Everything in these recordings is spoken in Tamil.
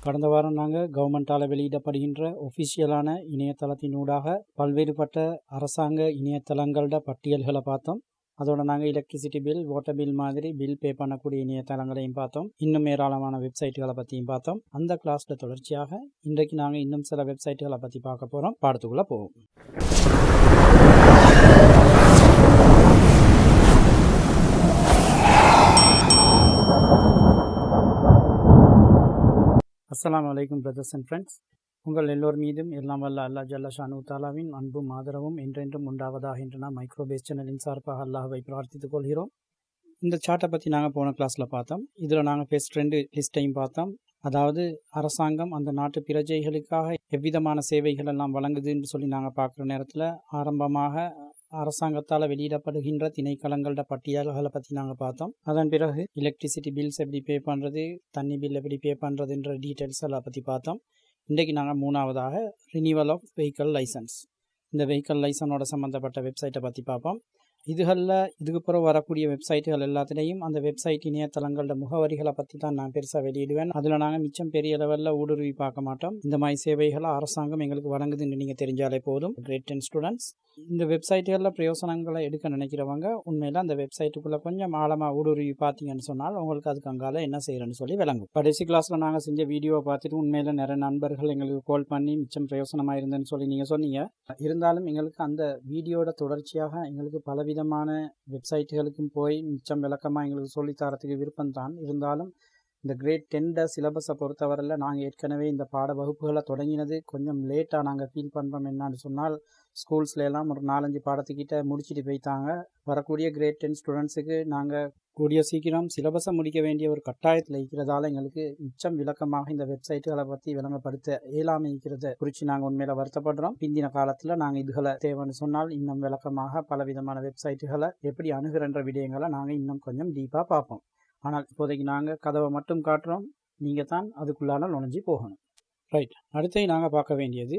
கடந்த வாரம் நாங்கள் கவர்மெண்ட்டால் வெளியிடப்படுகின்ற ஒஃபிஷியலான இணையதளத்தினூடாக பல்வேறுபட்ட அரசாங்க இணையதளங்களோட பட்டியல்களை பார்த்தோம். அதோட நாங்கள் எலக்ட்ரிசிட்டி பில், வாட்டர் பில் மாதிரி பில் பே பண்ணக்கூடிய இணையதளங்களையும் பார்த்தோம். இன்னும் ஏராளமான வெப்சைட்டுகளை பற்றியும் பார்த்தோம். அந்த கிளாஸில் தொடர்ச்சியாக இன்றைக்கு நாங்கள் இன்னும் சில வெப்சைட்டுகளை பற்றி பார்க்க போகிறோம். பாடத்துக்குள்ளே போவோம். அஸ்ஸலாமு அலைக்கும் பிரதர்ஸ் அண்ட் ஃப்ரெண்ட்ஸ். உங்கள் எல்லோர் மீதும் எல்லாம் வல்ல அல்லாஹ் ஜல்ல ஷானு தாலாவின் அன்பும் ஆதரவும் என்றென்றும் உண்டாவதாக என்று நாம் மைக்ரோபேஸ் சேனலின் சார்பாக அல்லாஹ்வை பிரார்த்தித்துக் கொள்கிறோம். இந்த சார்ட்டை பற்றி நாங்கள் போன கிளாஸில் பார்த்தோம். இதில் நாங்கள் ஃபர்ஸ்ட் 2 லிஸ்ட்டையும் பார்த்தோம். அதாவது அரசாங்கம் அந்த நாட்டு பிரஜைகளுக்காக எவ்விதமான சேவைகள் எல்லாம் வழங்குதுன்னு சொல்லி நாங்கள் பார்க்குற நேரத்தில் ஆரம்பமாக அரசாங்கத்தால் வெளியிடப்படுகின்ற திணைக்களங்களோட பட்டியல்களை பற்றி நாங்கள் பார்த்தோம். அதன் பிறகு எலக்ட்ரிசிட்டி பில்ஸ் எப்படி பே பண்ணுறது, தண்ணி பில் எப்படி பே பண்ணுறதுன்ற டீட்டெயில்ஸ் எல்லாம் பற்றி பார்த்தோம். இன்றைக்கு நாங்கள் மூணாவதாக ரினிவல் ஆஃப் வெஹிக்கல் லைசன்ஸ், இந்த வெஹிக்கல் லைசனோட சம்மந்தப்பட்ட வெப்சைட்டை பற்றி பார்ப்போம். இதுக்கு பிறகு வரக்கூடிய வெப்சைட்டுகள் எல்லாத்துலேயும் அந்த வெப்சைட் இணையதளங்களோட முகவரிகளை பற்றி தான் நான் பெருசாக வெளியிடுவேன். அதில் நாங்கள் மிச்சம் பெரிய லெவலில் ஊடுருவி பார்க்க மாட்டோம். இந்த மாதிரி சேவைகளை அரசாங்கம் எங்களுக்கு வழங்குதுன்னு நீங்கள் தெரிஞ்சாலே போதும். கிரேட் 10 ஸ்டூடெண்ட்ஸ், இந்த வெப்சைட்டுகளில் பிரயோசனங்களை எடுக்க நினைக்கிறவங்க உண்மையில் அந்த வெப்சைட்டுக்குள்ளே கொஞ்சம் ஆழமாக ஊடுருவி பார்த்தீங்கன்னு சொன்னால் உங்களுக்கு அதுக்கு அங்கால என்ன செய்கிறேன்னு சொல்லி விளங்கும். கடைசி கிளாஸில் நாங்கள் செஞ்ச வீடியோவை பார்த்துட்டு உண்மையில் நிறைய நண்பர்கள் எங்களுக்கு கால் பண்ணி மிச்சம் பிரயோசனமாக இருந்தேன்னு சொல்லி நீங்கள் சொன்னீங்க. இருந்தாலும் எங்களுக்கு அந்த வீடியோட தொடர்ச்சியாக எங்களுக்கு பலவிதமான வெப்சைட்டுகளுக்கும் போய் மிச்சம் விளக்கமாக எங்களுக்கு சொல்லித்தரத்துக்கு விருப்பம் தான். இருந்தாலும் இந்த கிரேட் 10 சிலபஸை பொறுத்தவரையில் நாங்கள் ஏற்கனவே இந்த பாட வகுப்புகளை தொடங்கினது கொஞ்சம் லேட்டாக நாங்கள் ஃபீல் பண்ணுறோம். என்னன்னு சொன்னால் ஸ்கூல்ஸ்ல எல்லாம் ஒரு 4-5 பாடத்துக்கிட்ட முடிச்சுட்டு போய்த்தாங்க. வரக்கூடிய கிரேட் 10 ஸ்டூடெண்ட்ஸுக்கு நாங்கள் கூடிய சீக்கிரம் சிலபஸை முடிக்க வேண்டிய ஒரு கட்டாயத்தில் இருக்கிறதால எங்களுக்கு மிச்சம் விளக்கமாக இந்த வெப்சைட்டுகளை பற்றி விளங்கப்படுத்த இயலாமை இருக்கிறத குறித்து நாங்கள் உண்மையில் வருத்தப்படுறோம். பிந்தின காலத்தில் நாங்கள் இதுகளை தேவைன்னு சொன்னால் இன்னும் விளக்கமாக பலவிதமான வெப்சைட்டுகளை எப்படி அணுகிறன்ற விடயங்களை நாங்கள் இன்னும் கொஞ்சம் டீப்பாக பார்ப்போம். ஆனால் இப்போதைக்கு நாங்கள் கதவை மட்டும் காட்டுறோம், நீங்கள் தான் அதுக்குள்ளால நுழைஞ்சி போகணும். ரைட், அடுத்து நாங்கள் பார்க்க வேண்டியது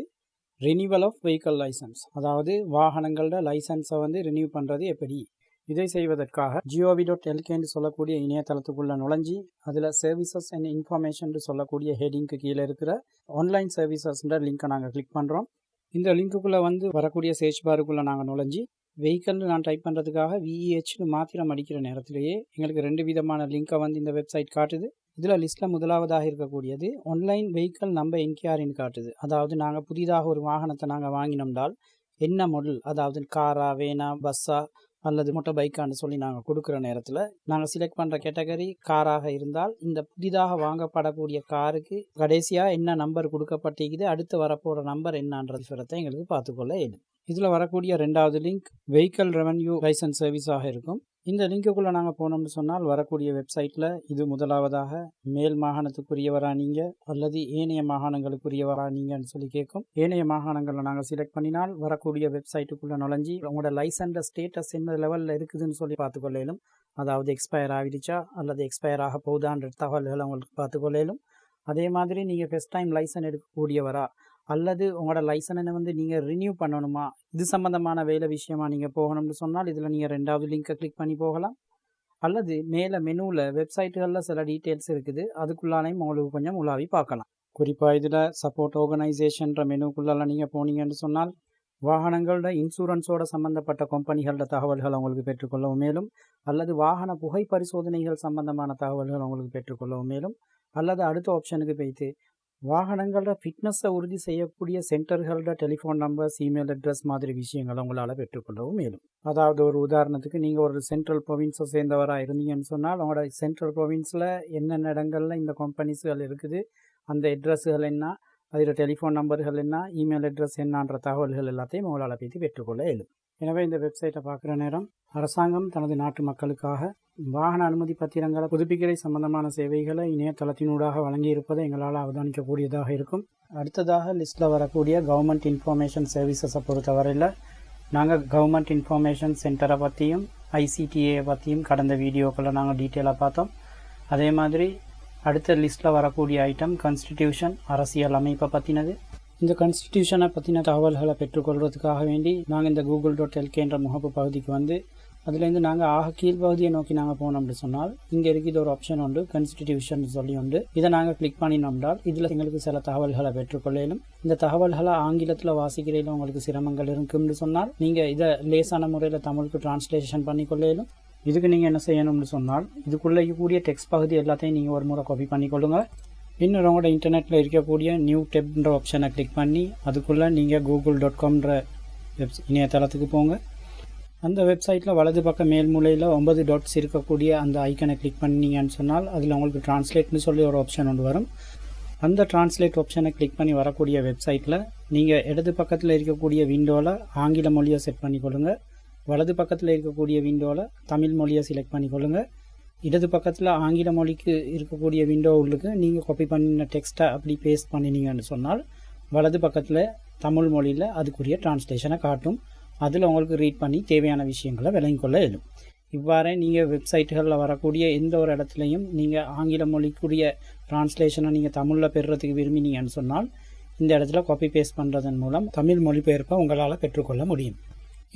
ரினிவல் ஆஃப் வெஹிக்கல் லைசன்ஸ், அதாவது வாகனங்களோட லைசன்ஸை ரினியூ பண்ணுறது எப்படி. இதை செய்வதற்காக gov.lk சொல்லக்கூடிய இணையதளத்துக்குள்ளே நுழைஞ்சி அதில் சர்வீசஸ் அண்ட் இன்ஃபர்மேஷன் சொல்லக்கூடிய ஹெட்டிங்க்கு கீழே இருக்கிற ஆன்லைன் சர்வீசஸ்ன்ற லிங்க்கை நாங்கள் கிளிக் பண்ணுறோம். இந்த லிங்க்குள்ளே வரக்கூடிய சர்ச் பாருக்குள்ளே நாங்கள் நுழைஞ்சி வெஹிக்கல் நான் டைப் பண்ணுறதுக்காக VEHன்னு மாத்திரம் அடிக்கிற நேரத்திலேயே எங்களுக்கு 2 விதமான லிங்க்கை இந்த வெப்சைட் காட்டுது. இதில் லிஸ்ட்டில் முதலாவதாக இருக்கக்கூடியது ஆன்லைன் வெஹிக்கல் நம்பர் என்கொயரின்னு காட்டுது. அதாவது நாங்கள் புதிதாக ஒரு வாகனத்தை நாங்கள் வாங்கினோம்னால் என்ன மாடல், அதாவது காரா, வேனா, பஸ்ஸா அல்லது மோட்டார் பைக்கான்னு சொல்லி நாங்கள் கொடுக்குற நேரத்தில் நாங்கள் செலக்ட் பண்ணுற கேட்டகரி காராக இருந்தால் இந்த புதிதாக வாங்கப்படக்கூடிய காருக்கு கடைசியாக என்ன நம்பர் கொடுக்கப்பட்டிருக்குது, அடுத்து வரப்போகிற நம்பர் என்னன்றது விவரத்தை எங்களுக்கு பார்த்துக்கொள்ள இயலும். இதில் வரக்கூடிய 2வது லிங்க் வெஹிக்கல் ரெவன்யூ லைசன்ஸ் சர்வீஸாக இருக்கும். இந்த லிங்க்குள்ளே நாங்கள் போனோம்னு சொன்னால் வரக்கூடிய வெப்சைட்டில் இது முதலாவதாக மேல் மாகாணத்துக்குரியவரா நீங்கள் அல்லது ஏனைய மாகாணங்களுக்குரியவரா நீங்கன்னு சொல்லி கேட்கும். ஏனைய மாகாணங்களை நாங்கள் செலக்ட் பண்ணினால் வரக்கூடிய வெப்சைட்டுக்குள்ளே நுழைஞ்சி உங்களோட லைசன்ஸ் ஸ்டேட்டஸ் என்ன லெவலில் இருக்குதுன்னு சொல்லி பார்த்துக்கொள்ளையிலும், அதாவது எக்ஸ்பயர் ஆகிடுச்சா அல்லது எக்ஸ்பயர் ஆக போகுதான்ற தகவல்களை உங்களுக்கு பார்த்துக்கொள்ளையிலும். அதே மாதிரி நீங்கள் ஃபர்ஸ்ட் டைம் லைசன்ஸ் எடுக்கக்கூடியவரா அல்லது உங்களோட லைசனை நீங்கள் ரினியூ பண்ணணுமா, இது சம்மந்தமான வேலை விஷயமா நீங்கள் போகணும்னு சொன்னால் இதில் நீங்கள் 2வது லிங்கை கிளிக் பண்ணி போகலாம். அல்லது மேலே மெனுவில் வெப்சைட்டுகளில் சில டீட்டெயில்ஸ் இருக்குது, அதுக்குள்ளாலையும் உங்களுக்கு கொஞ்சம் உலாவி பார்க்கலாம். குறிப்பாக இதில் சப்போர்ட் ஆர்கனைசேஷன்ற மெனுக்குள்ளால நீங்கள் போனீங்கன்னு சொன்னால் வாகனங்களோட இன்சூரன்ஸோட சம்மந்தப்பட்ட கம்பெனிகளோட தகவல்கள் உங்களுக்கு பெற்றுக்கொள்ளவும் மேலும், அல்லது வாகன புகை பரிசோதனைகள் சம்பந்தமான தகவல்கள் உங்களுக்கு பெற்றுக்கொள்ளவும் மேலும், அல்லது அடுத்த ஆப்ஷனுக்கு போய்த்து வாகனங்களோட ஃபிட்னஸை உறுதி செய்யக்கூடிய சென்டர்களோட டெலிஃபோன் நம்பர்ஸ், இமெயில் அட்ரஸ் மாதிரி விஷயங்களை உங்களால் பெற்றுக்கொள்ளவும் மேலும். அதாவது ஒரு உதாரணத்துக்கு நீங்கள் ஒரு சென்ட்ரல் ப்ரொவின்ஸை சேர்ந்தவராக இருந்தீங்கன்னு சொன்னால் உங்களோட சென்ட்ரல் ப்ரொவின்ஸில் என்னென்ன இடங்களில் இந்த கம்பெனிஸ்கள் இருக்குது, அந்த அட்ரஸுகள் என்ன, அதில் டெலிஃபோன் நம்பர்கள் என்ன, இமெயில் அட்ரஸ் என்னன்ற தகவல்கள் எல்லாத்தையும் உங்களால் பற்றி பெற்றுக்கொள்ள இயலும். எனவே இந்த வெப்சைட்டை பார்க்குற நேரம் அரசாங்கம் தனது நாட்டு மக்களுக்காக வாகன அனுமதி பத்திரங்களை புதுப்பிக்கிற சம்பந்தமான சேவைகளை இணையதளத்தினூடாக வழங்கியிருப்பதை எங்களால் அவதானிக்கக்கூடியதாக இருக்கும். அடுத்ததாக லிஸ்ட்டில் வரக்கூடிய கவர்மெண்ட் இன்ஃபர்மேஷன் சர்வீசஸை பொறுத்தவரையில் நாங்கள் கவர்மெண்ட் இன்ஃபர்மேஷன் சென்டரை பற்றியும் ICTA பற்றியும் கடந்த வீடியோக்களை நாங்கள் டீட்டெயிலாக பார்த்தோம். அதே மாதிரி அடுத்த லிஸ்ட்டில் வரக்கூடிய ஐட்டம் கான்ஸ்டிடியூஷன், அரசியல் அமைப்பை பற்றினது. இந்த கான்ஸ்டிடியூஷனை பற்றின தகவல்களை பெற்றுக்கொள்வதற்காக வேண்டி நாங்கள் இந்த google.lk என்ற முகப்பு பகுதிக்கு அதுலேருந்து நாங்கள் ஆக கீழ்ப்பகுதியை நோக்கி நாங்கள் போனோம்னு சொன்னால் இங்கே இருக்குது ஒரு ஆப்ஷன் உண்டு, கான்ஸ்டிடியூஷன் சொல்லி உண்டு. இதை நாங்கள் கிளிக் பண்ணினோம்னால் இதில் எங்களுக்கு சில தகவல்களை பெற்றுக்கொள்ளையிலும். இந்த தகவல்களை ஆங்கிலத்தில் வாசிக்கிறதில் உங்களுக்கு சிரமங்கள் இருக்கும்னு சொன்னால் நீங்கள் இதை லேசான முறையில் தமிழுக்கு டிரான்ஸ்லேஷன் பண்ணிக்கொள்ளையிலும். இதுக்கு நீங்கள் என்ன செய்யணும்னு சொன்னால் இதுக்குள்ளே இருக்கக்கூடிய டெக்ஸ்ட் பகுதி எல்லாத்தையும் நீங்கள் ஒரு முறை காப்பி பண்ணிக்கொள்ளுங்க. இன்னும் உங்களோட இன்டர்நெட்டில் இருக்கக்கூடிய நியூ டெப்ன்ற ஆப்ஷனை கிளிக் பண்ணி அதுக்குள்ளே நீங்கள் google.comன்ற இணையதளத்துக்கு போங்க. அந்த வெப்சைட்டில் வலது பக்கம் மேல் மூலையில் 9 டாட்ஸ் இருக்கக்கூடிய அந்த ஐக்கனை கிளிக் பண்ணிங்கன்னு சொன்னால் அதில் உங்களுக்கு டிரான்ஸ்லேட்னு சொல்லி ஒரு ஆப்ஷன் ஒன்று வரும். அந்த டிரான்ஸ்லேட் ஆப்ஷனை கிளிக் பண்ணி வரக்கூடிய வெப்சைட்டில் நீங்கள் இடது பக்கத்தில் இருக்கக்கூடிய விண்டோவில் ஆங்கில மொழியை செட் பண்ணிக்கொள்ளுங்க. வலது பக்கத்தில் இருக்கக்கூடிய விண்டோவில் தமிழ் மொழியை செலக்ட் பண்ணிக்கொள்ளுங்க. இடது பக்கத்தில் ஆங்கில மொழிக்கு இருக்கக்கூடிய விண்டோ உள்ளுக்கு நீங்கள் காப்பி பண்ணின டெக்ஸ்ட்டை அப்படி பேஸ்ட் பண்ணினீங்கன்னு சொன்னால் வலது பக்கத்தில் தமிழ் மொழியில் அதுக்குரிய டிரான்ஸ்லேஷனை காட்டும். அதில் உங்களுக்கு ரீட் பண்ணி தேவையான விஷயங்களை விளங்கிக் கொள்ள இயலும். இவ்வாறே நீங்கள் வெப்சைட்டுகளில் வரக்கூடிய எந்த ஒரு இடத்துலையும் நீங்கள் ஆங்கில மொழிக்குரிய டிரான்ஸ்லேஷனை நீங்கள் தமிழில் பெறுறதுக்கு விரும்பினீங்கன்னு சொன்னால் இந்த இடத்துல காப்பி பேஸ்ட் பண்ணுறதன் மூலம் தமிழ் மொழிபெயர்ப்பை உங்களால் பெற்றுக்கொள்ள முடியும்.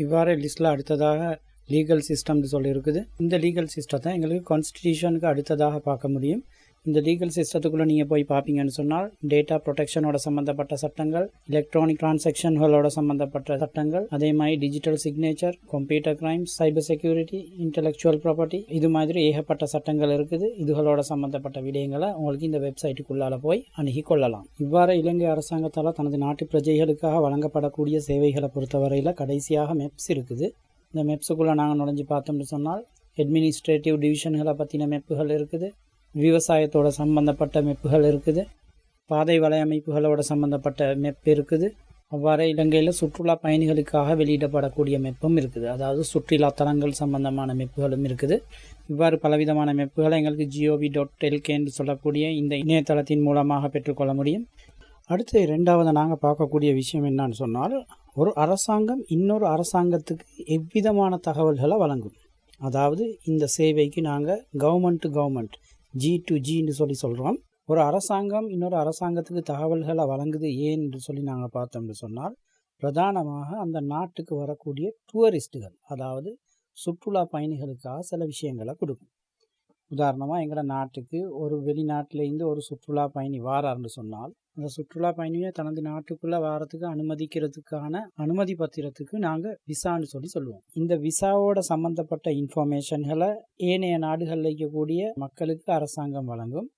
இவ்வாறு லிஸ்ட்டில் அடுத்ததாக லீகல் சிஸ்டம்னு சொல்லி இருக்குது. இந்த லீகல் சிஸ்டத்தை எங்களுக்கு கான்ஸ்டிடியூஷனுக்கு அடுத்ததாக பார்க்க முடியும். இந்த லீகல் சிஸ்டத்துக்குள்ளே நீங்கள் போய் பார்ப்பீங்கன்னு சொன்னால் டேட்டா ப்ரொடெக்ஷனோட சம்மந்தப்பட்ட சட்டங்கள், எலக்ட்ரானிக் டிரான்சாக்ஷன்களோட சம்மந்தப்பட்ட சட்டங்கள், அதே மாதிரி digital signature, computer crimes, cyber security, intellectual property, இது மாதிரி ஏகப்பட்ட சட்டங்கள் இருக்குது. இதுகளோட சம்மந்தப்பட்ட விடயங்களை உங்களுக்கு இந்த வெப்சைட்டுக்குள்ளால் போய் அணுகி கொள்ளலாம். இவ்வாறு இலங்கை அரசாங்கத்தால் தனது நாட்டு பிரஜைகளுக்காக வழங்கப்படக்கூடிய சேவைகளை பொறுத்தவரையில் கடைசியாக மெப்ஸ் இருக்குது. இந்த மெப்ஸுக்குள்ளே நாங்கள் நுழைஞ்சு பார்த்தோம்னு சொன்னால் அட்மினிஸ்ட்ரேட்டிவ் டிவிஷன்களை பற்றின மெப்புகள் இருக்குது, விவசாயத்தோட சம்பந்தப்பட்ட மெப்புகள் இருக்குது, பாதை வலையமைப்புகளோட சம்பந்தப்பட்ட மெப் இருக்குது. அவ்வாறு இலங்கையில் சுற்றுலா பயணிகளுக்காக வெளியிடப்படக்கூடிய மெப்பும் இருக்குது. அதாவது சுற்றுலா தலங்கள் சம்பந்தமான மெப்புகளும் இருக்குது. இவ்வாறு பலவிதமான மெப்புகளை எங்களுக்கு gov.lk சொல்லக்கூடிய இந்த இணையதளத்தின் மூலமாக பெற்றுக்கொள்ள முடியும். அடுத்து இரண்டாவது நாங்கள் பார்க்கக்கூடிய விஷயம் என்னன்னு சொன்னால் ஒரு அரசாங்கம் இன்னொரு அரசாங்கத்துக்கு எவ்விதமான தகவல்களை வழங்கும். அதாவது இந்த சேவைக்கு நாங்கள் கவர்மெண்ட் டு கவர்மெண்ட் G2Gன்னு சொல்கிறோம். ஒரு அரசாங்கம் இன்னொரு அரசாங்கத்துக்கு தகவல்களை வழங்குது ஏன் என்று சொல்லி நாங்கள் பார்த்தோம்னு சொன்னால் பிரதானமாக அந்த நாட்டுக்கு வரக்கூடிய டூரிஸ்ட்டுகள், அதாவது சுற்றுலா பயணிகளுக்காக சில விஷயங்களை கொடுக்கும். உதாரணமாக எங்களோட நாட்டுக்கு ஒரு வெளிநாட்டிலேருந்து ஒரு சுற்றுலா பயணி வாராருன்னு சொன்னால் அந்த சுற்றுலா பயணியை தனது நாட்டுக்குள்ளே வாரத்துக்கு அனுமதிக்கிறதுக்கான அனுமதி பத்திரத்துக்கு நாங்கள் விசான்னு சொல்லுவோம். இந்த விசாவோட சம்மந்தப்பட்ட இன்ஃபர்மேஷன்களை ஏனைய நாடுகளில் இருக்கக்கூடிய மக்களுக்கு அரசாங்கம் வழங்கும்.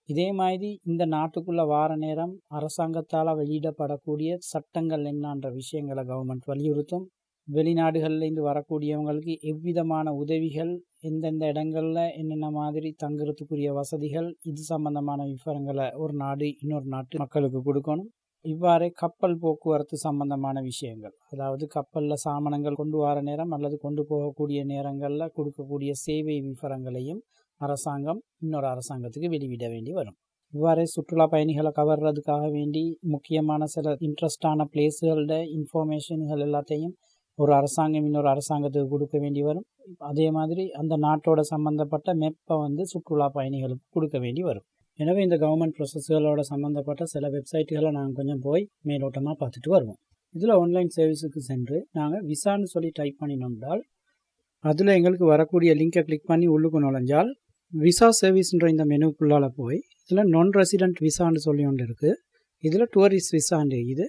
இதே மாதிரி இந்த நாட்டுக்குள்ளே வார நேரம் அரசாங்கத்தால் வெளியிடப்படக்கூடிய சட்டங்கள் என்னன்ற விஷயங்களை கவர்மெண்ட் வலியுறுத்தும். வெளிநாடுகள்லேருந்து வரக்கூடியவங்களுக்கு எவ்விதமான உதவிகள், எந்தெந்த இடங்களில் என்னென்ன மாதிரி தங்குறதுக்குரிய வசதிகள், இது சம்பந்தமான விவரங்களை ஒரு நாடு இன்னொரு நாட்டு மக்களுக்கு கொடுக்கணும். இவ்வாறே கப்பல் போக்குவரத்து சம்பந்தமான விஷயங்கள், அதாவது கப்பலில் சாமான்கள் கொண்டு வர நேரம் அல்லது கொண்டு போகக்கூடிய நேரங்களில் கொடுக்கக்கூடிய சேவை விவரங்களையும் அரசாங்கம் இன்னொரு அரசாங்கத்துக்கு வெளியிட வேண்டி வரும். இவ்வாறே சுற்றுலா பயணிகளை கவர்றதுக்காக வேண்டி முக்கியமான சில இன்ட்ரெஸ்டான பிளேஸுகளோட இன்ஃபர்மேஷன்கள் எல்லாத்தையும் ஒரு அரசாங்கம் இன்னொரு அரசாங்கத்துக்கு கொடுக்க வேண்டி வரும். அதே மாதிரி அந்த நாட்டோட சம்மந்தப்பட்ட மெப்பை சுற்றுலா பயணிகளுக்கு கொடுக்க வேண்டி வரும். எனவே இந்த கவர்மெண்ட் ப்ரொசஸ்களோட சம்மந்தப்பட்ட சில வெப்சைட்டுகளை நாங்கள் கொஞ்சம் போய் மேலோட்டமாக பார்த்துட்டு வருவோம். இதில் ஆன்லைன் சர்வீஸுக்கு சென்று நாங்கள் விசான்னு சொல்லி டைப் பண்ணினோம்னால் அதில் எங்களுக்கு வரக்கூடிய லிங்கை கிளிக் பண்ணி உள்ளுக்கு நுழைஞ்சால் விசா சர்வீஸ்ன்ற இந்த மெனுக்குள்ளால் போய் இதில் நான் ரெசிடென்ட் விசான்னு சொல்லி ஒன்று இருக்குது. இதில் டூரிஸ்ட் விசான்னு இருக்குது.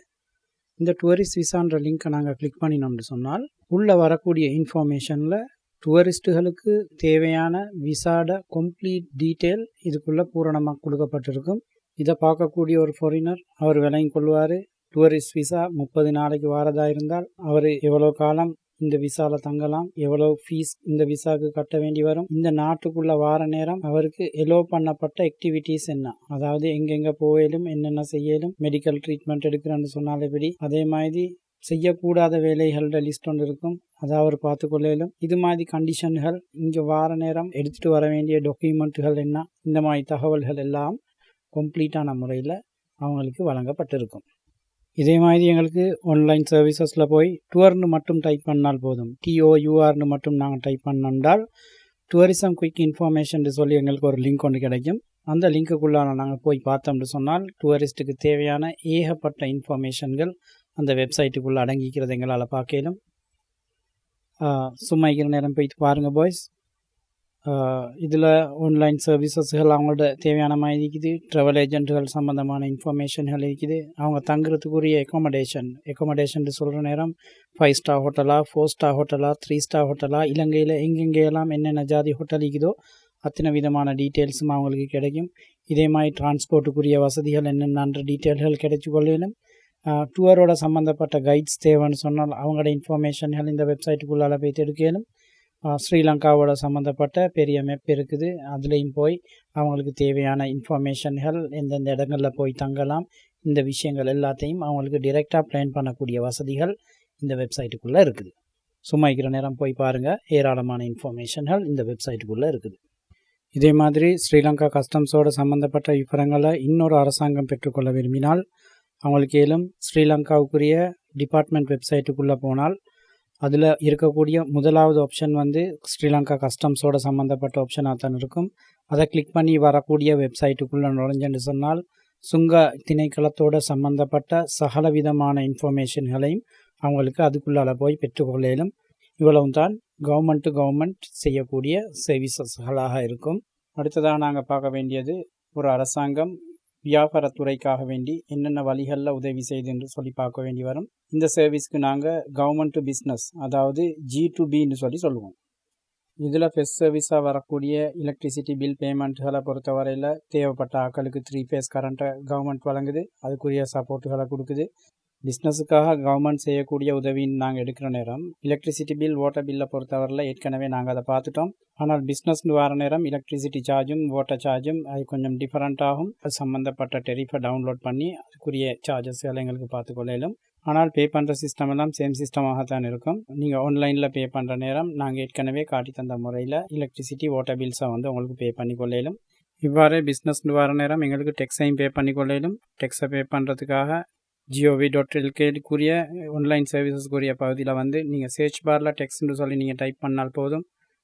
இந்த டூரிஸ்ட் விசான்ற லிங்க்கை நாங்கள் கிளிக் பண்ணினோம்னு சொன்னால் உள்ளே வரக்கூடிய இன்ஃபர்மேஷனில் டூரிஸ்ட்டுகளுக்கு தேவையான விசாட கம்ப்ளீட் டீட்டெயில் இதுக்குள்ளே பூரணமாக கொடுக்கப்பட்டிருக்கும். இதை பார்க்கக்கூடிய ஒரு ஃபாரினர் அவர் விளங்கி கொள்வார். டூரிஸ்ட் விசா 30 நாளைக்கு வாரதா இருந்தால் அவர் எவ்வளோ காலம் இந்த விசாவில் தங்கலாம், எவ்வளோ ஃபீஸ் இந்த விசாவுக்கு கட்ட வேண்டி வரும், இந்த நாட்டுக்குள்ளே வார நேரம் அவருக்கு எலோ பண்ணப்பட்ட ஆக்டிவிட்டீஸ் என்ன, அதாவது எங்கெங்கே போயிலும் என்னென்ன செய்யலும், மெடிக்கல் ட்ரீட்மெண்ட் எடுக்கிறேன்னு சொன்னால் எப்படி, அதே மாதிரி செய்யக்கூடாத வேலைகளோட லிஸ்ட் ஒன்று இருக்கும், அதை அவர் பார்த்துக்கொள்ளும். இது மாதிரி கண்டிஷன்கள், இங்கே வார நேரம் எடுத்துகிட்டு வர வேண்டிய டாக்குமெண்ட்டுகள் என்ன, இந்த மாதிரி தகவல்கள் எல்லாம் கம்ப்ளீட்டான முறையில் அவங்களுக்கு வழங்கப்பட்டிருக்கும். இதே மாதிரி எங்களுக்கு ஆன்லைன் சர்வீசஸில் போய் டூர்னு மட்டும் டைப் பண்ணால் போதும். TOURனு மட்டும் நாங்கள் டைப் பண்ணால் டூரிசம் குயிக் இன்ஃபர்மேஷன் சொல்லி எங்களுக்கு ஒரு லிங்க் ஒன்று கிடைக்கும். அந்த லிங்க்குள்ளான நாங்கள் போய் பார்த்தோம்னு சொன்னால் டூரிஸ்ட்டுக்கு தேவையான ஏகப்பட்ட இன்ஃபர்மேஷன்கள் அந்த வெப்சைட்டுக்குள்ளே அடங்கிக்கிறது எங்களால் பார்க்கலாம். சும்மா இருக்கிற நேரம் போயிட்டு பாருங்கள் பாய்ஸ். இதில் ஆன்லைன் சர்வீசஸ்கள் அவங்களோட தேவையான மாதிரி இருக்குது. ட்ராவல் ஏஜென்ட்டுகள் சம்மந்தமான இன்ஃபர்மேஷன்கள் இருக்குது. அவங்க தங்குறதுக்குரிய எக்கமடேஷன் சொல்கிற நேரம் 5 ஸ்டார் ஹோட்டலா, 4 ஸ்டார் ஹோட்டலா, 3 ஸ்டார் ஹோட்டலா, இலங்கையில் எங்கெங்கெல்லாம் என்னென்ன ஜாதி ஹோட்டல் இருக்குதோ அத்தனை விதமான டீட்டெயில்ஸும் அவங்களுக்கு கிடைக்கும். இதே மாதிரி டிரான்ஸ்போர்ட்டுக்குரிய வசதிகள் என்னென்ன டீட்டெயில்கள் கிடைச்சி கொள்ளணும். டூரோட சம்மந்தப்பட்ட கைட்ஸ் தேவைன்னு சொன்னால் அவங்களோட இன்ஃபர்மேஷன்கள் இந்த வெப்சைட்டுக்குள்ளால் போய் எடுக்கணும். ஸ்ரீலங்காவோட சம்மந்தப்பட்ட பெரிய மேப் இருக்குது. அதுலேயும் போய் அவங்களுக்கு தேவையான இன்ஃபர்மேஷன்கள் எந்தெந்த இடங்களில் போய் தங்கலாம், இந்த விஷயங்கள் எல்லாத்தையும் அவங்களுக்கு டிரெக்டாக பிளான் பண்ணக்கூடிய வசதிகள் இந்த வெப்சைட்டுக்குள்ளே இருக்குது. சும்மா இருக்கிற நேரம் போய் பாருங்கள், ஏராளமான இன்ஃபர்மேஷன்கள் இந்த வெப்சைட்டுக்குள்ளே இருக்குது. இதே மாதிரி ஸ்ரீலங்கா கஸ்டம்ஸோடு சம்மந்தப்பட்ட விவரங்களை இன்னொரு அரசாங்கம் பெற்றுக்கொள்ள விரும்பினால் அவங்களுக்கு ஏலும் ஸ்ரீலங்காவுக்குரிய டிபார்ட்மெண்ட் வெப்சைட்டுக்குள்ளே போனால் அதில் இருக்கக்கூடிய முதலாவது ஆப்ஷன் ஸ்ரீலங்கா கஸ்டம்ஸோட சம்மந்தப்பட்ட ஆப்ஷனாக தான் இருக்கும். அதை கிளிக் பண்ணி வரக்கூடிய வெப்சைட்டுக்குள்ளே நுழைஞ்சென்று சொன்னால் சுங்க திணைக்களத்தோடு சம்மந்தப்பட்ட சகல விதமான இன்ஃபர்மேஷன்களையும் அவங்களுக்கு அதுக்குள்ளால் போய் பெற்றுக்கொள்ளும். இவ்வளவும் தான் கவர்மெண்ட் செய்யக்கூடிய சர்வீசஸ்களாக இருக்கும். அடுத்ததாக நாங்கள் பார்க்க வேண்டியது ஒரு அரசாங்கம் வியாபாரத்துறைக்காக வேண்டி என்னென்ன வழிகளில் உதவி செய்து என்று சொல்லி பார்க்க வேண்டி வரும். இந்த சர்வீஸ்க்கு நாங்கள் கவர்மெண்ட் டு பிஸ்னஸ், அதாவது G2Bன்னு சொல்லுவோம். இதில் ஃபெஸ்ட் சர்வீஸாக வரக்கூடிய எலக்ட்ரிசிட்டி பில் பேமெண்ட்டுகளை பொறுத்தவரையில் தேவைப்பட்ட ஆட்களுக்கு 3 ஃபேஸ் கரண்ட்டை கவர்மெண்ட் வழங்குது, அதுக்குரிய சப்போர்ட்டுகளை கொடுக்குது. பிஸ்னஸுக்காக கவர்மெண்ட் செய்யக்கூடிய உதவின்னு நாங்கள் எடுக்கிற நேரம் எலக்ட்ரிசிட்டி பில், வாட்டர் பில்லை பொறுத்தவரையில் ஏற்கனவே நாங்கள் அதை பார்த்துட்டோம். ஆனால் பிஸ்னஸ்னு வர நேரம் எலக்ட்ரிசிட்டி சார்ஜும் வாட்டர் சார்ஜும் அது கொஞ்சம் டிஃபரெண்ட் ஆகும். அது சம்மந்தப்பட்ட டெரிஃபை டவுன்லோட் பண்ணி அதுக்குரிய சார்ஜஸ்களை எங்களுக்கு பார்த்துக்கொள்ளும். ஆனால் பே பண்ணுற சிஸ்டம் எல்லாம் சேம் சிஸ்டமாக தான் இருக்கும். நீங்கள் ஆன்லைனில் பே பண்ணுற நேரம் நாங்கள் ஏற்கனவே காட்டி தந்த முறையில் எலக்ட்ரிசிட்டி வாட்டர் பில்ஸை உங்களுக்கு பே பண்ணிக்கொள்ளும். இவ்வாறு பிஸ்னஸ்னு வர நேரம் எங்களுக்கு டெக்ஸையும் பே பண்ணிக்கொள்ளும். டெக்ஸை பே பண்ணுறதுக்காக gov.lk ஆன்லைன் சர்வீசஸ்க்குரிய பகுதியில் நீங்கள் சர்ச் பாரில் டெக்ஸ்ட்னு சொல்லி நீங்கள் டைப் பண்ணால் போதும்.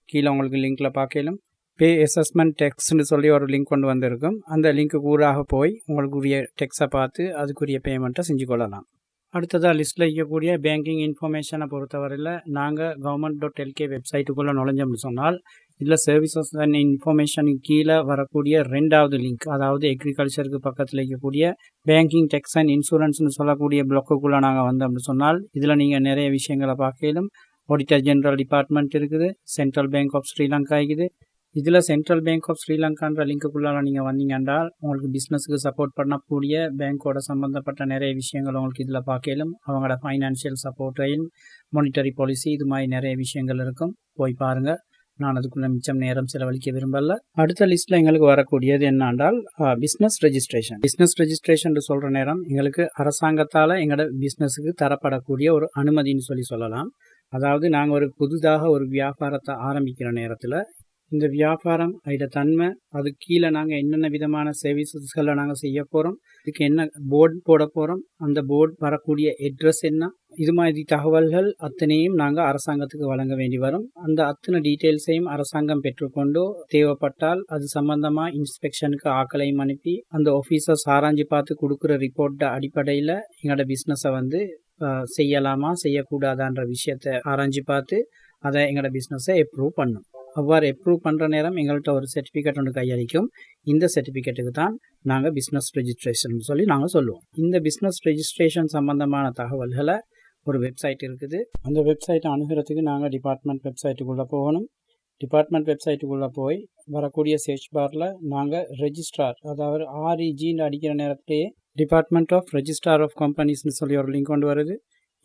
கீழே உங்களுக்கு லிங்க்கில் பார்க்கலாம். பே அசஸ்மெண்ட் டெக்ஸ்ட்னு சொல்லி ஒரு லிங்க் கொண்டு வந்திருக்கும். அந்த லிங்க்கு கூறாக போய் உங்களுக்குரிய டெக்ஸை பார்த்து அதுக்குரிய பேமெண்ட்டை செஞ்சு கொள்ளலாம். அடுத்ததாக லிஸ்ட்டில் இருக்கக்கூடிய பேங்கிங் இன்ஃபர்மேஷனை பொறுத்தவரையில் நாங்கள் government.lk வெப்சைட்டுக்குள்ளே நுழைஞ்சோம்னு சொன்னால் இதில் சர்வீசஸ் அண்ட் இன்ஃபர்மேஷனுக்கு கீழே வரக்கூடிய 2வது லிங்க், அதாவது எக்ரிகல்ச்சருக்கு பக்கத்தில் இருக்கக்கூடிய பேங்கிங், டெக்ஸ் அண்ட் இன்சூரன்ஸ்னு சொல்லக்கூடிய பிளாக்குக்குள்ளே நாங்கள் வந்தோம்னு சொன்னால் இதில் நீங்கள் நிறைய விஷயங்களை பார்க்கலாம். ஆடிட்டர் ஜெனரல் டிபார்ட்மெண்ட் இருக்குது, சென்ட்ரல் பேங்க் ஆஃப் ஸ்ரீலங்கா இருக்குது. இதில் சென்ட்ரல் பேங்க் ஆஃப் ஸ்ரீலங்கான்ற லிங்க்குள்ளால நீங்கள் வந்தீங்கன்றால் உங்களுக்கு பிஸ்னஸுக்கு சப்போர்ட் பண்ணக்கூடிய பேங்க்கோட சம்மந்தப்பட்ட நிறைய விஷயங்கள் உங்களுக்கு இதில் பார்க்கலாம். அவங்களோட ஃபைனான்ஷியல் சப்போர்ட்டையும் மானிட்டரி பாலிசி இது மாதிரி நிறைய விஷயங்கள் இருக்கும். போய் பாருங்கள். நான் அதுக்குள்ளே மிச்சம் நேரம் செலவழிக்க விரும்பல. அடுத்த லிஸ்ட்டில் எங்களுக்கு வரக்கூடியது என்னென்றால் பிஸ்னஸ் ரெஜிஸ்ட்ரேஷன் சொல்கிற நேரம் எங்களுக்கு அரசாங்கத்தால் எங்களோட பிஸ்னஸுக்கு தரப்படக்கூடிய ஒரு அனுமதின்னு சொல்லலாம். அதாவது நாங்கள் ஒரு புதுதாக ஒரு வியாபாரத்தை ஆரம்பிக்கிற நேரத்தில் இந்த வியாபாரம் அதோட தன்மை, அது கீழே நாங்கள் என்னென்ன விதமான சர்வீசஸ்களை நாங்கள் செய்ய போகிறோம், இதுக்கு என்ன போர்டு போட போகிறோம், அந்த போர்டு வரக்கூடிய அட்ரஸ் என்ன, இது மாதிரி தகவல்கள் அத்தனையும் நாங்கள் அரசாங்கத்துக்கு வழங்க வேண்டி வரும். அந்த அத்தனை டீட்டெயில்ஸையும் அரசாங்கம் பெற்றுக்கொண்டு தேவைப்பட்டால் அது சம்பந்தமாக இன்ஸ்பெக்ஷனுக்கு ஆக்களையும் அனுப்பி அந்த ஆஃபீஸர்ஸ் ஆராய்ச்சி பார்த்து கொடுக்குற ரிப்போர்ட்டை அடிப்படையில் எங்களோட பிஸ்னஸை செய்யலாமா செய்யக்கூடாதான்ற விஷயத்தை ஆராய்ச்சி பார்த்து அதை எங்களோட பிஸ்னஸை அப்ரூவ் பண்ணும். அவ்வாறு அப்ரூவ் பண்ணுற நேரம் எங்கள்கிட்ட ஒரு சர்டிஃபிகேட் ஒன்று கையளிக்கும். இந்த சர்டிஃபிகேட்டுக்கு தான் நாங்கள் பிஸ்னஸ் ரெஜிஸ்ட்ரேஷன் சொல்லி நாங்கள் சொல்லுவோம். இந்த பிஸ்னஸ் ரெஜிஸ்ட்ரேஷன் சம்மந்தமான தகவல்களை ஒரு வெப்சைட் இருக்குது. அந்த வெப்சைட்டை அணுகிறதுக்கு நாங்கள் டிபார்ட்மெண்ட் வெப்சைட்டுக்குள்ளே போகணும். டிபார்ட்மெண்ட் வெப்சைட்டுக்குள்ளே போய் வரக்கூடிய சர்ச் பாரில் நாங்கள் ரெஜிஸ்ட்ரார், அதாவது REGன்னு அடிக்கிற நேரத்திலேயே டிபார்ட்மெண்ட் ஆஃப் ரெஜிஸ்ட்ரார் ஆஃப் கம்பெனிஸ்னு சொல்லி ஒரு லிங்க் கொண்டு வருது.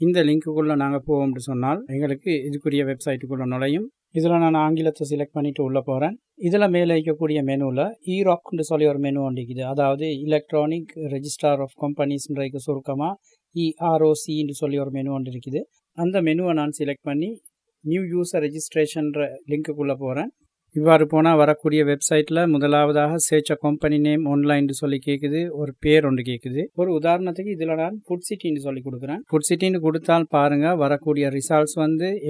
இந்த லிங்க்குள்ளே நாங்கள் போவோம்னு சொன்னால் எங்களுக்கு இதுக்குரிய வெப்சைட்டுக்குள்ளே நுழையும். இதில் நான் ஆங்கிலத்தை செலக்ட் பண்ணிவிட்டு உள்ளே போகிறேன். இதில் மேலே இருக்கக்கூடிய மெனுவில் EROCன்னு சொல்லி ஒரு மெனு ஒன்று இருக்குது. அதாவது எலக்ட்ரானிக் ரெஜிஸ்ட்ரார் ஆஃப் கம்பெனிஸ்ன்றதுக்கு சுருக்கமாக EROCன்னு சொல்லி ஒரு மெனு ஒன்று இருக்குது. அந்த மெனுவை நான் செலக்ட் பண்ணி நியூ யூசர் ரெஜிஸ்ட்ரேஷன்ற லிங்க்குள்ளே போகிறேன். இவ்வாறு போனால் வரக்கூடிய வெப்சைட்டில் முதலாவதாக சர்ச் அ கம்பெனி நேம் ஆன்லைன்னு சொல்லி கேட்குது, ஒரு பேர் ஒன்று கேட்குது. ஒரு உதாரணத்துக்கு இதில் நான் ஃபுட் சிட்டின்னு சொல்லி கொடுக்குறேன். ஃபுட் சிட்டின்னு கொடுத்தால் பாருங்கள் வரக்கூடிய ரிசல்ட்ஸ்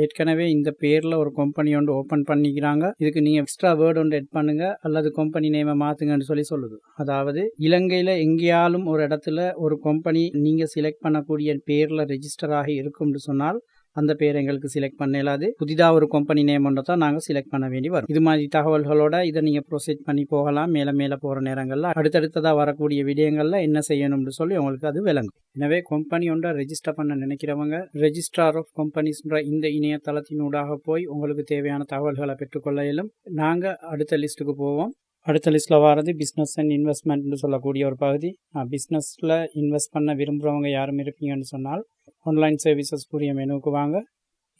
ஏற்கனவே இந்த பேரில் ஒரு கம்பெனி ஒன்று ஓப்பன் பண்ணிக்கிறாங்க, இதுக்கு நீங்கள் எக்ஸ்ட்ரா வேர்டு ஒன்று எட் பண்ணுங்கள் அல்லது கம்பெனி நேமை மாற்றுங்கன்னு சொல்லுது. அதாவது இலங்கையில் எங்கேயாலும் ஒரு இடத்துல ஒரு கம்பெனி நீங்கள் செலக்ட் பண்ணக்கூடிய பேரில் ரெஜிஸ்டர் ஆகி இருக்கும்னு சொன்னால் அந்த பேர் எங்களுக்கு செலக்ட் பண்ணலாது. புதிதாக ஒரு கம்பெனி நேம் ஒன்று தான் நாங்கள் செலக்ட் பண்ண வேண்டி வரும். இது மாதிரி தகவல்களோட இதை நீங்கள் ப்ரொசீட் பண்ணி போகலாம். மேலே போகிற நேரங்களில் அடுத்தடுத்ததாக வரக்கூடிய விடயங்களில் என்ன செய்யணும்னு சொல்லி உங்களுக்கு அது விளங்கும். எனவே கம்பெனி ஒன்றை ரெஜிஸ்டர் பண்ண நினைக்கிறவங்க ரெஜிஸ்ட்ரார் ஆஃப் கம்பெனிஸ்ன்ற இந்த இணையதளத்தினூடாக போய் உங்களுக்கு தேவையான தகவல்களை பெற்றுக்கொள்ள இயலும். நாங்கள் அடுத்த லிஸ்ட்டுக்கு போவோம். அடுத்த லிஸ்ட்டில் வரது பிஸ்னஸ் அண்ட் இன்வெஸ்ட்மெண்ட்னு சொல்லக்கூடிய ஒரு பகுதி. பிஸ்னஸில் இன்வெஸ்ட் பண்ண விரும்புகிறவங்க யாரும் இருப்பீங்கன்னு சொன்னால் ஆன்லைன் சர்வீசஸ் கூடிய மெனுவுக்கு வாங்க.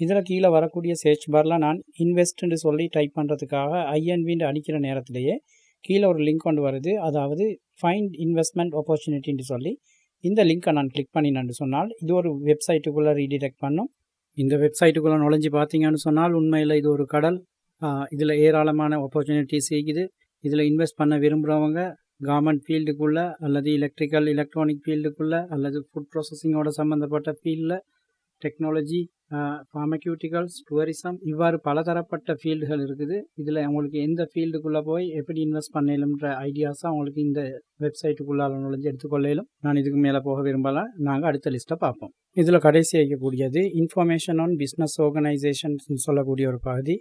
இதில் கீழே வரக்கூடிய சர்ச் பாரில் நான் இன்வெஸ்ட்னு சொல்லி டைப் பண்ணுறதுக்காக ஐஎன்வின்னு அடிக்கிற நேரத்திலேயே கீழே ஒரு லிங்க் கொண்டு வருது. அதாவது ஃபைண்ட் இன்வெஸ்ட்மெண்ட் ஆப்பர்ச்சுனிட்டின்னு சொல்லி இந்த லிங்க்கை நான் கிளிக் பண்ணினேன்னு சொன்னால் இது ஒரு வெப்சைட்டுக்குள்ளே ரீடிரெக்ட் பண்ணும். இந்த வெப்சைட்டுக்குள்ளே நுழைஞ்சு பார்த்தீங்கன்னு சொன்னால் உண்மையில் இது ஒரு கடல். இதில் ஏராளமான ஆப்பர்ச்சுனிட்டிஸ் இருக்குது. இதில் இன்வெஸ்ட் பண்ண விரும்புகிறவங்க கவர்மெண்ட் ஃபீல்டுக்குள்ளே அல்லது எலக்ட்ரானிக் ஃபீல்டுக்குள்ளே அல்லது ஃபுட் ப்ராசஸிங்கோட சம்மந்தப்பட்ட ஃபீல்டில், டெக்னாலஜி, ஃபார்மக்யூட்டிக்கல்ஸ், டூரிசம், இவ்வாறு பலதரப்பட்ட ஃபீல்டுகள் இருக்குது. இதில் உங்களுக்கு எந்த ஃபீல்டுக்குள்ளே போய் எப்படி இன்வெஸ்ட் பண்ணலும்ன்ற ஐடியாஸாக உங்களுக்கு இந்த வெப்சைட்டுக்குள்ளால் நுழைஞ்சு எடுத்துக்கொள்ளும். நான் இதுக்கு மேலே போக விரும்பலை. நாங்கள் அடுத்த லிஸ்ட்டை பார்ப்போம். இதில் கடைசி வைக்கக்கூடியது இன்ஃபர்மேஷன் ஆன் பிஸ்னஸ் ஆர்கனைசேஷன்ஸ் சொல்லக்கூடிய ஒரு பகுதி.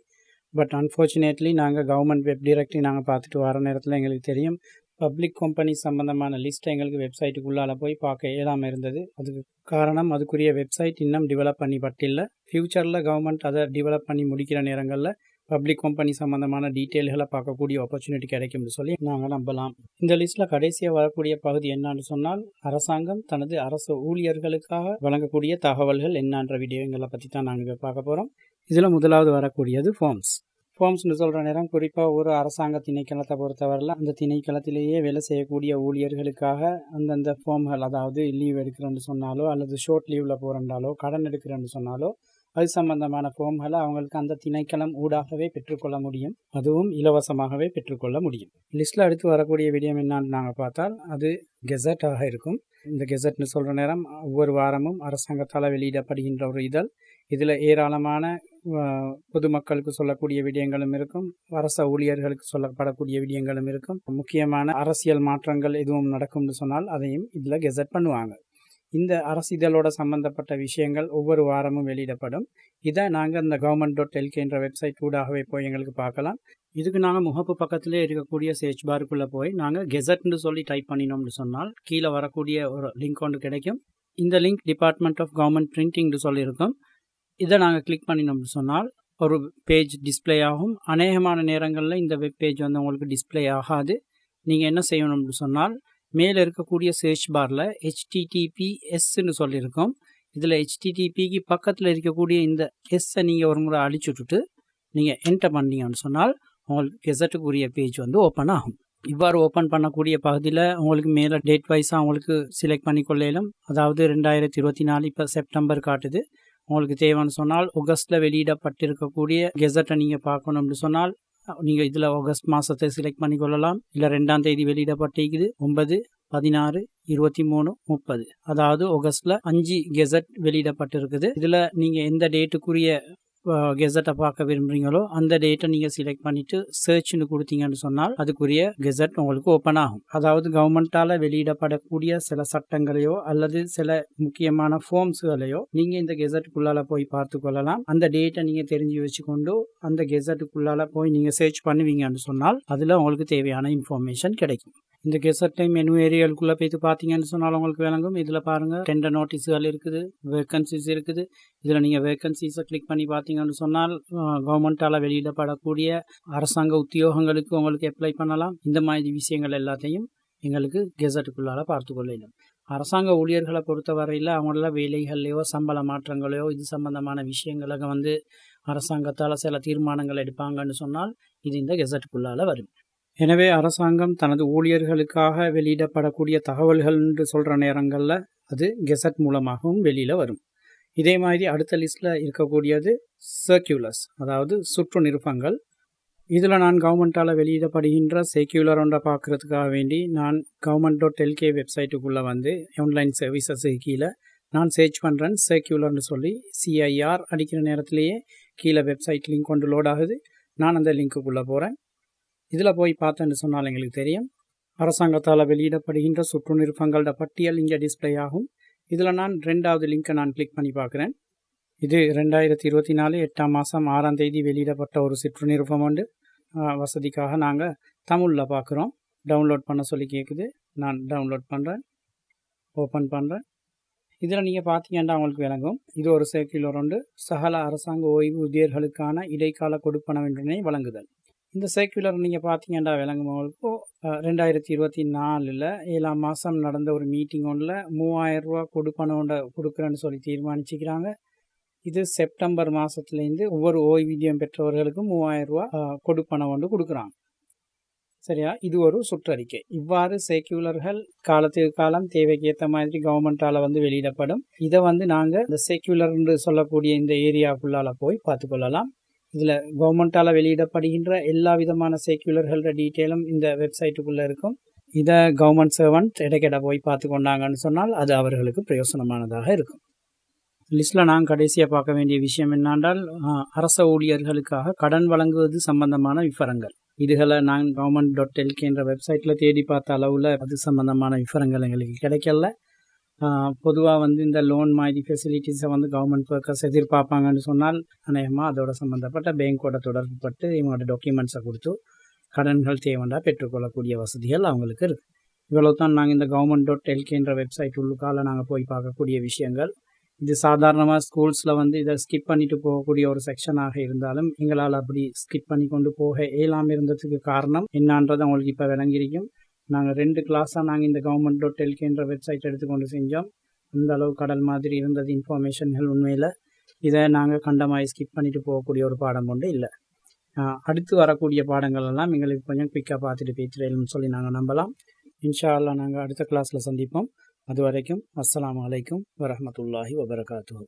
பட் அன்ஃபார்ச்சுனேட்லி நாங்கள் கவர்மெண்ட் வெப் டைரக்டரி நாங்கள் பார்த்துட்டு வர நேரத்தில் எங்களுக்கு தெரியும் பப்ளிக் கம்பெனி சம்மந்தமான லிஸ்ட்டை எங்களுக்கு வெப்சைட்டுக்குள்ளால் போய் பார்க்க இயலாமல் இருந்தது. அதுக்கு காரணம் அதுக்குரிய வெப்சைட் இன்னும் டெவலப் பண்ணிப்பட்டில்லை. ஃப்யூச்சரில் கவர்மெண்ட் அதை டெவலப் பண்ணி முடிக்கிற நேரங்களில் பப்ளிக் கம்பெனி சம்மந்தமான டீட்டெயில்களை பார்க்கக்கூடிய ஆப்பர்ச்சுனிட்டி கிடைக்கும்னு சொல்லி நாங்கள் நம்பலாம். இந்த லிஸ்ட்டில் கடைசியாக வரக்கூடிய பகுதி என்னன்னு சொன்னால் அரசாங்கம் தனது அரசு ஊழியர்களுக்காக வழங்கக்கூடிய தகவல்கள் என்னன்ற விடயங்களை பற்றி தான் நாங்கள் பார்க்க போகிறோம். இதில் முதலாவது வரக்கூடியது ஃபார்ம்ஸ்னு சொல்கிற நேரம் குறிப்பாக ஒரு அரசாங்க திணைக்களத்தை பொறுத்தவரையில் அந்த திணைக்களத்திலேயே வேலை செய்யக்கூடிய ஊழியர்களுக்காக அந்தந்த ஃபார்ம்கள், அதாவது லீவ் எடுக்கிறேன்னு சொன்னாலோ அல்லது ஷார்ட் லீவில் போகிறேன்றாலோ கடன் எடுக்கிறேன்னு சொன்னாலோ அது சம்பந்தமான ஃபார்ம்களை அவங்களுக்கு அந்த திணைக்களம் ஊடாகவே பெற்றுக்கொள்ள முடியும். அதுவும் இலவசமாகவே பெற்றுக்கொள்ள முடியும். லிஸ்ட்டில் அடுத்து வரக்கூடிய விடயம் என்னான்னு நாங்கள் பார்த்தால் அது கெசட்டாக இருக்கும். இந்த கெசட்னு சொல்கிற நேரம் ஒவ்வொரு வாரமும் அரசாங்கத்தால் வெளியிடப்படுகின்ற ஒரு இதழ். இதில் ஏராளமான பொதுமக்களுக்கு சொல்லக்கூடிய விடயங்களும் இருக்கும், அரச ஊழியர்களுக்கு சொல்லப்படக்கூடிய விடயங்களும் இருக்கும். முக்கியமான அரசியல் மாற்றங்கள் எதுவும் நடக்கும்னு சொன்னால் அதையும் இதில் கெசட் பண்ணுவாங்க. இந்த அரசியலோட சம்பந்தப்பட்ட விஷயங்கள் ஒவ்வொரு வாரமும் வெளியிடப்படும். இதை நாங்கள் இந்த government.lk என்ற வெப்சைட் ஊடாகவே போய் எங்களுக்கு பார்க்கலாம். இதுக்கு நாங்கள் முகப்பு பக்கத்திலே இருக்கக்கூடிய சர்ச் பாருக்குள்ளே போய் நாங்கள் கெசட்னு சொல்லி டைப் பண்ணினோம்னு சொன்னால் கீழே வரக்கூடிய ஒரு லிங்க் ஒன்று கிடைக்கும். இந்த லிங்க் டிபார்ட்மெண்ட் ஆஃப் கவர்மெண்ட் பிரிண்டிங்னு சொல்லியிருக்கோம். இதை நாங்கள் கிளிக் பண்ணினோம்னு சொன்னால் ஒரு பேஜ் டிஸ்பிளே ஆகும். அநேகமான நேரங்களில் இந்த வெப் பேஜ் வந்து உங்களுக்கு டிஸ்பிளே ஆகாது. நீங்கள் என்ன செய்யணும்னு சொன்னால் மேலே இருக்கக்கூடிய சர்ச் பாரில் HTTPSன்னு சொல்லியிருக்கோம். இதில் HTTPக்கு பக்கத்தில் இருக்கக்கூடிய இந்த எஸ்ஸை நீங்கள் ஒரு முறை அழிச்சுட்டு நீங்கள் என்டர் பண்ணீங்கன்னு சொன்னால் உங்களுக்கு கெசட்டுக்குரிய பேஜ் வந்து ஓப்பன் ஆகும். இவ்வாறு ஓப்பன் பண்ணக்கூடிய பகுதியில் உங்களுக்கு மேலே டேட் வைஸாக உங்களுக்கு செலக்ட் பண்ணி கொள்ளையிலும். அதாவது 2024 இப்போ செப்டம்பர் காட்டுது. உங்களுக்கு தேவைன்னு சொன்னால் ஆகஸ்ட்டில் வெளியிடப்பட்டிருக்கக்கூடிய கெசட்டை நீங்கள் பார்க்கணும்னு சொன்னால் நீங்கள் இதில் ஆகஸ்ட் மாதத்தை செலக்ட் பண்ணி கொள்ளலாம். இல்லை 2ஆம் தேதி வெளியிடப்பட்டிருக்குது 9, 16, 23, 30. அதாவது ஆகஸ்ட்டில் 5 கெசட் வெளியிடப்பட்டிருக்குது. இதில் நீங்கள் எந்த டேட்டுக்குரிய கெசட்டை பார்க்க விரும்புகிறீங்களோ அந்த டேட்டை நீங்கள் செலக்ட் பண்ணிவிட்டு சர்ச்னு கொடுத்தீங்கன்னு சொன்னால் அதுக்குரிய கெசட் உங்களுக்கு ஓப்பன் ஆகும். அதாவது கவர்மெண்ட்டால் வெளியிடப்படக்கூடிய சில சட்டங்களையோ அல்லது சில முக்கியமான ஃபார்ம்ஸ்களையோ நீங்கள் இந்த கெசட்டுக்குள்ளால் போய் பார்த்து கொள்ளலாம். அந்த டேட்டை நீங்கள் தெரிஞ்சு வச்சுக்கொண்டு அந்த கெசட்டுக்குள்ளால் போய் நீங்கள் சர்ச் பண்ணுவீங்கன்னு சொன்னால் அதில் உங்களுக்கு தேவையான இன்ஃபர்மேஷன் கிடைக்கும். இந்த கெசட் டைம் மெனு ஏரியாவுக்குள்ளே போய்த்து பார்த்தீங்கன்னு சொன்னால் உங்களுக்கு விளங்கும். இதில் பாருங்கள் டெண்டர் நோட்டீஸுகள் இருக்குது, வேக்கன்சிஸ் இருக்குது. இதில் நீங்கள் வேக்கன்சிஸை கிளிக் பண்ணி பார்த்தீங்கன்னு சொன்னால் கவர்மெண்ட்டால் வெளியிடப்படக்கூடிய அரசாங்க உத்தியோகங்களுக்கு உங்களுக்கு அப்ளை பண்ணலாம். இந்த மாதிரி விஷயங்கள் எல்லாத்தையும் எங்களுக்கு கெசட்டுக்குள்ளால் பார்த்து கொள்ளலாம். அரசாங்க ஊழியர்களை பொறுத்தவரையில் அவங்கள வேலைகள்லையோ சம்பள மாற்றங்களையோ இது சம்பந்தமான விஷயங்களுக்கு வந்து அரசாங்கத்தால் சில தீர்மானங்கள் எடுப்பாங்கன்னு சொன்னால் இது இந்த கெசட்டுக்குள்ளால் வரும். எனவே அரசாங்கம் தனது ஊழியர்களுக்காக வெளியிடப்படக்கூடிய தகவல்கள் என்று சொல்கிற நேரங்களில் அது கெசட் மூலமாகவும் வெளியில் வரும். இதே மாதிரி அடுத்த லிஸ்ட்டில் இருக்கக்கூடியது சர்க்குலர்ஸ், அதாவது சுற்று நிருபங்கள். இதில் நான் கவர்மெண்ட்டால் வெளியிடப்படுகின்ற சர்க்குலர் ஒன்றை பார்க்குறதுக்காக வேண்டி நான் government.lk வெப்சைட்டுக்குள்ளே வந்து ஆன்லைன் சர்வீசஸ் கீழே நான் சர்ச் பண்ணுறேன். சர்க்குலர்னு சொல்லி CIR அடிக்கிற நேரத்திலேயே கீழே வெப்சைட் லிங்க் கொண்டு லோட் ஆகுது. நான் அந்த லிங்க்குள்ளே போகிறேன். இதில் போய் பார்த்தேன்னு சொன்னால் எங்களுக்கு தெரியும் அரசாங்கத்தால் வெளியிடப்படுகின்ற சுற்று நிருபங்களோட பட்டியல் இங்கே டிஸ்பிளே ஆகும். இதில் நான் 2வது லிங்க்கை நான் கிளிக் பண்ணி பார்க்குறேன். இது 2024 8ஆம் மாதம் 6ஆம் தேதி வெளியிடப்பட்ட ஒரு சிற்றுநிருபம் உண்டு. வசதிக்காக நாங்கள் தமிழில் பார்க்குறோம். டவுன்லோட் பண்ண சொல்லி கேட்குது. நான் டவுன்லோட் பண்ணுறேன், ஓப்பன் பண்ணுறேன். இதில் நீங்கள் பார்த்தீங்கன்னா அவங்களுக்கு விளங்கும். இது ஒரு சர்க்குலர் உண்டு. சகல அரசாங்க ஓய்வூதியர்களுக்கான இடைக்கால கொடுப்பனவினை வழங்குதல். இந்த சர்க்குலர் நீங்கள் பார்த்தீங்கன்னா விளங்கும் அவங்களுக்கு 2024 7ஆம் மாதம் நடந்த ஒரு மீட்டிங் ஒன்றில் 3000 ரூபா கொடுப்பனோட கொடுக்குறேன்னு சொல்லி தீர்மானிச்சுக்கிறாங்க. இது செப்டம்பர் மாதத்துலேருந்து ஒவ்வொரு ஓய்வூதியம் பெற்றவர்களுக்கும் 3000 ரூபா கொடுப்பனம் ஒன்று கொடுக்குறாங்க. சரியா? இது ஒரு சுற்றறிக்கை. இவ்வாறு சர்க்குலர்கள் காலத்துக்கு காலம் தேவைக்கு ஏற்ற மாதிரி கவர்மெண்ட்டால் வெளியிடப்படும். இதை நாங்கள் இந்த சர்க்குலர்னு சொல்லக்கூடிய இந்த ஏரியாவுக்குள்ளால் போய் பார்த்துக்கொள்ளலாம். இதில் கவர்மெண்ட்டால் வெளியிடப்படுகின்ற எல்லா விதமான சர்க்குலர்களோட டீட்டெயிலும் இந்த வெப்சைட்டுக்குள்ளே இருக்கும். இதை கவர்மெண்ட் சர்வன்ட் இடைக்கிட போய் பார்த்து கொண்டாங்கன்னு சொன்னால் அது அவர்களுக்கு பிரயோசனமானதாக இருக்கும். லிஸ்ட்டில் நாங்கள் கடைசியாக பார்க்க வேண்டிய விஷயம் என்னென்றால் அரச ஊழியர்களுக்காக கடன் வழங்குவது சம்பந்தமான விவரங்கள். இதுகளை நான் government.lk என்ற வெப்சைட்டில் தேடி பார்த்த அளவில் அது சம்பந்தமான விவரங்கள் எங்களுக்கு கிடைக்கல. பொதுவாக இந்த லோன் மாதிரி ஃபெசிலிட்டிஸை கவர்மெண்ட் ஒர்க்கர்ஸ் எதிர்பார்ப்பாங்கன்னு சொன்னால் அநேகமாக அதோட சம்மந்தப்பட்ட பேங்க்கோட தொடர்பு பட்டு இவங்களோட டாக்குமெண்ட்ஸை கொடுத்து கடன்கள் தேவைண்டா பெற்றுக்கொள்ளக்கூடிய வசதிகள் அவங்களுக்கு இருக்குது. இவ்வளோ தான் நாங்கள் இந்த government.lk என்ற வெப்சைட் உள்ளுக்கால நாங்கள் போய் பார்க்கக்கூடிய விஷயங்கள். இது சாதாரணமாக ஸ்கூல்ஸில் இதை ஸ்கிப் பண்ணிட்டு போகக்கூடிய ஒரு செக்ஷனாக இருந்தாலும் எங்களால் அப்படி ஸ்கிப் பண்ணி கொண்டு போக இயலாமல் இருந்ததுக்கு காரணம் என்னன்றது அவங்களுக்கு இப்போ விளங்கியிருக்கும். நாங்கள் 2 கிளாஸாக நாங்கள் இந்த government.lk என்ற வெப்சைட் எடுத்துக்கொண்டு செஞ்சோம். அந்த அளவு கடல் மாதிரி இருந்தது இன்ஃபர்மேஷன்கள். உண்மையில் இதை நாங்கள் கண்டமாய் ஸ்கிப் பண்ணிட்டு போகக்கூடிய ஒரு பாடம் கொண்டு இல்லை. அடுத்து வரக்கூடிய பாடங்கள் எல்லாம் எங்களுக்கு கொஞ்சம் குயிக்காக பார்த்துட்டு பேச்சுன்னு சொல்லி நாங்கள் நம்பலாம். இன்ஷா அல்லாஹ் நாங்கள் அடுத்த கிளாஸில் சந்திப்போம். அது வரைக்கும் அஸ்ஸலாமு அலைக்கும் வரஹ்மத்துல்லாஹி வபரகாத்துஹு.